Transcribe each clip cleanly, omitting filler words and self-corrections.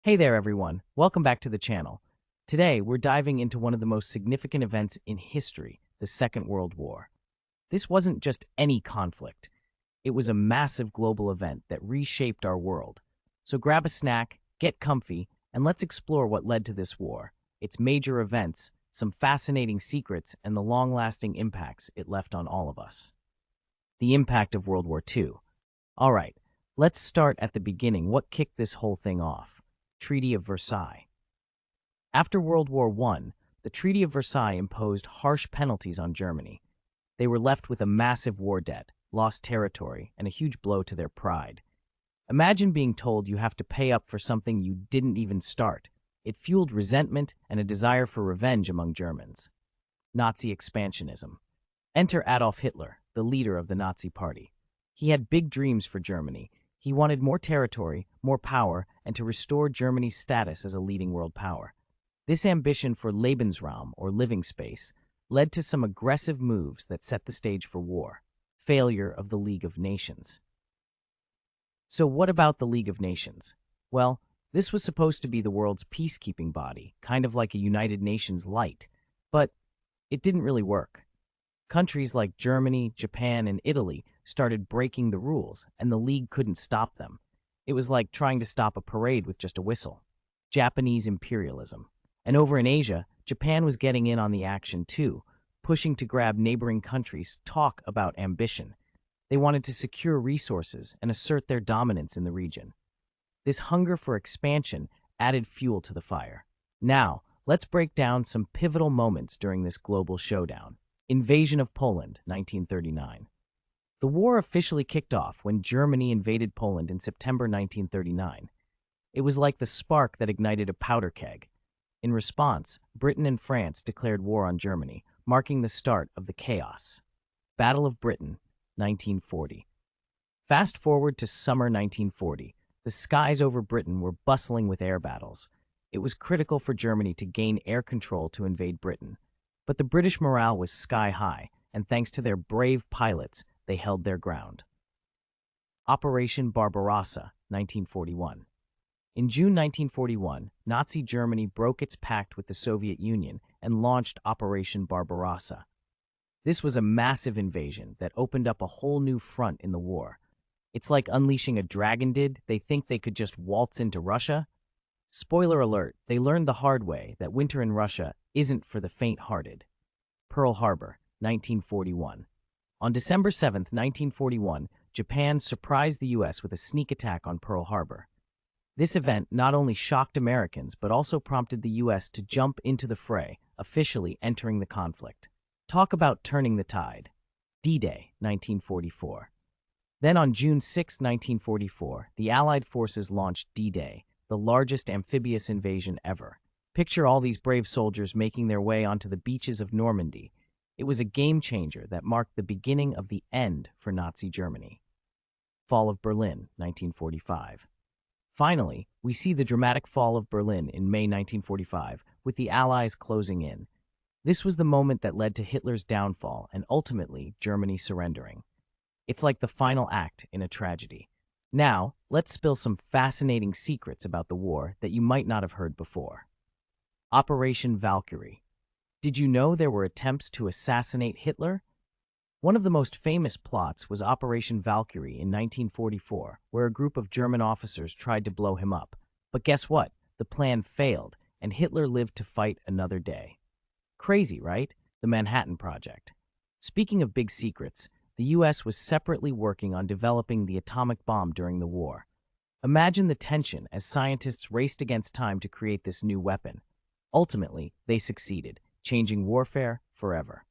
Hey there, everyone. Welcome back to the channel. Today, we're diving into one of the most significant events in history, the Second World War. This wasn't just any conflict. It was a massive global event that reshaped our world. So grab a snack, get comfy, and let's explore what led to this war, its major events, some fascinating secrets, and the long-lasting impacts it left on all of us. The impact of World War II. All right, let's start at the beginning. What kicked this whole thing off? Treaty of Versailles. After World War I, the Treaty of Versailles imposed harsh penalties on Germany. They were left with a massive war debt, lost territory, and a huge blow to their pride. Imagine being told you have to pay up for something you didn't even start. It fueled resentment and a desire for revenge among Germans. Nazi expansionism. Enter Adolf Hitler, the leader of the Nazi Party. He had big dreams for Germany. He wanted more territory, more power, and to restore Germany's status as a leading world power. This ambition for Lebensraum, or living space, led to some aggressive moves that set the stage for war. Failure of the League of Nations. So what about the League of Nations? Well, this was supposed to be the world's peacekeeping body, kind of like a United Nations light, but it didn't really work. Countries like Germany, Japan, and Italy started breaking the rules, and the League couldn't stop them. It was like trying to stop a parade with just a whistle. Japanese imperialism. And over in Asia, Japan was getting in on the action too, pushing to grab neighboring countries. Talk about ambition. They wanted to secure resources and assert their dominance in the region. This hunger for expansion added fuel to the fire. Now, let's break down some pivotal moments during this global showdown. Invasion of Poland, 1939. The war officially kicked off when Germany invaded Poland in September 1939. It was like the spark that ignited a powder keg. In response, Britain and France declared war on Germany, marking the start of the chaos. Battle of Britain, 1940. Fast forward to summer 1940. The skies over Britain were bustling with air battles. It was critical for Germany to gain air control to invade Britain. But the British morale was sky high, and thanks to their brave pilots, they held their ground. Operation Barbarossa, 1941. In June 1941, Nazi Germany broke its pact with the Soviet Union and launched Operation Barbarossa. This was a massive invasion that opened up a whole new front in the war. It's like unleashing a dragon did. They think they could just waltz into Russia? Spoiler alert, they learned the hard way that winter in Russia isn't for the faint-hearted. Pearl Harbor, 1941. On December 7, 1941, Japan surprised the U.S. with a sneak attack on Pearl Harbor. This event not only shocked Americans, but also prompted the U.S. to jump into the fray, officially entering the conflict. Talk about turning the tide. D-Day, 1944. Then on June 6, 1944, the Allied forces launched D-Day, the largest amphibious invasion ever. Picture all these brave soldiers making their way onto the beaches of Normandy. It was a game-changer that marked the beginning of the end for Nazi Germany. Fall of Berlin, 1945. Finally, we see the dramatic fall of Berlin in May 1945, with the Allies closing in. This was the moment that led to Hitler's downfall and ultimately Germany surrendering. It's like the final act in a tragedy. Now, let's spill some fascinating secrets about the war that you might not have heard before. Operation Valkyrie. Did you know there were attempts to assassinate Hitler? One of the most famous plots was Operation Valkyrie in 1944, where a group of German officers tried to blow him up. But guess what? The plan failed, and Hitler lived to fight another day. Crazy, right? The Manhattan Project. Speaking of big secrets, the U.S. was separately working on developing the atomic bomb during the war. Imagine the tension as scientists raced against time to create this new weapon. Ultimately, they succeeded, changing warfare forever.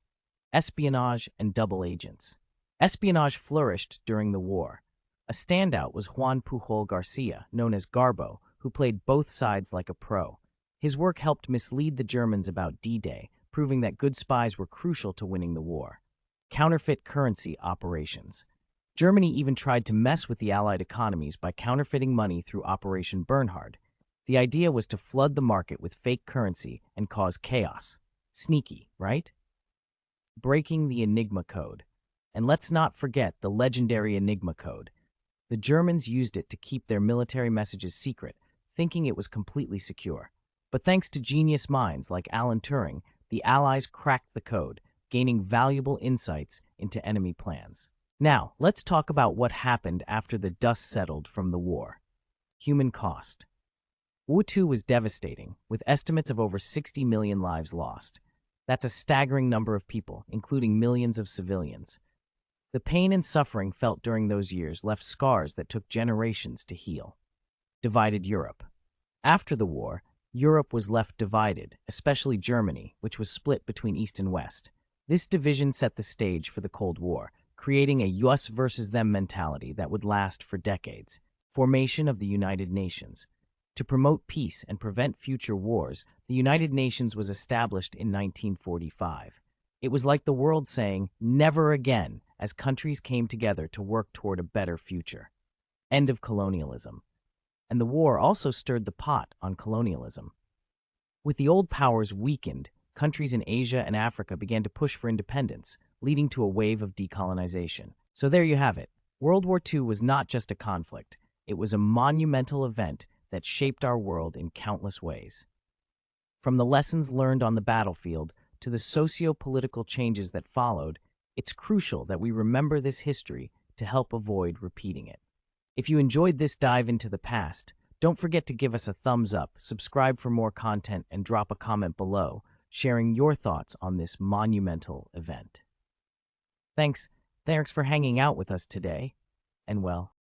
Espionage and double agents. Espionage flourished during the war. A standout was Juan Pujol Garcia, known as Garbo, who played both sides like a pro. His work helped mislead the Germans about D-Day, proving that good spies were crucial to winning the war. Counterfeit currency operations. Germany even tried to mess with the Allied economies by counterfeiting money through Operation Bernhard. The idea was to flood the market with fake currency and cause chaos. Sneaky, right? Breaking the Enigma Code. And let's not forget the legendary Enigma Code. The Germans used it to keep their military messages secret. thinking it was completely secure. But thanks to genius minds like Alan Turing, the Allies cracked the code, gaining valuable insights into enemy plans. Now, let's talk about what happened after the dust settled from the war. Human cost. World War II was devastating, with estimates of over 60 million lives lost. That's a staggering number of people, including millions of civilians. The pain and suffering felt during those years left scars that took generations to heal. Divided Europe. After the war, Europe was left divided, especially Germany, which was split between East and West. This division set the stage for the Cold War, creating a us versus them mentality that would last for decades. Formation of the United Nations. To promote peace and prevent future wars, the United Nations was established in 1945. It was like the world saying, "Never again," as countries came together to work toward a better future. End of colonialism. And the war also stirred the pot on colonialism. With the old powers weakened, countries in Asia and Africa began to push for independence, leading to a wave of decolonization. So there you have it. World War II was not just a conflict. It was a monumental event that shaped our world in countless ways. From the lessons learned on the battlefield to the socio-political changes that followed, it's crucial that we remember this history to help avoid repeating it. If you enjoyed this dive into the past, don't forget to give us a thumbs up, subscribe for more content, and drop a comment below, sharing your thoughts on this monumental event. Thanks for hanging out with us today, and well,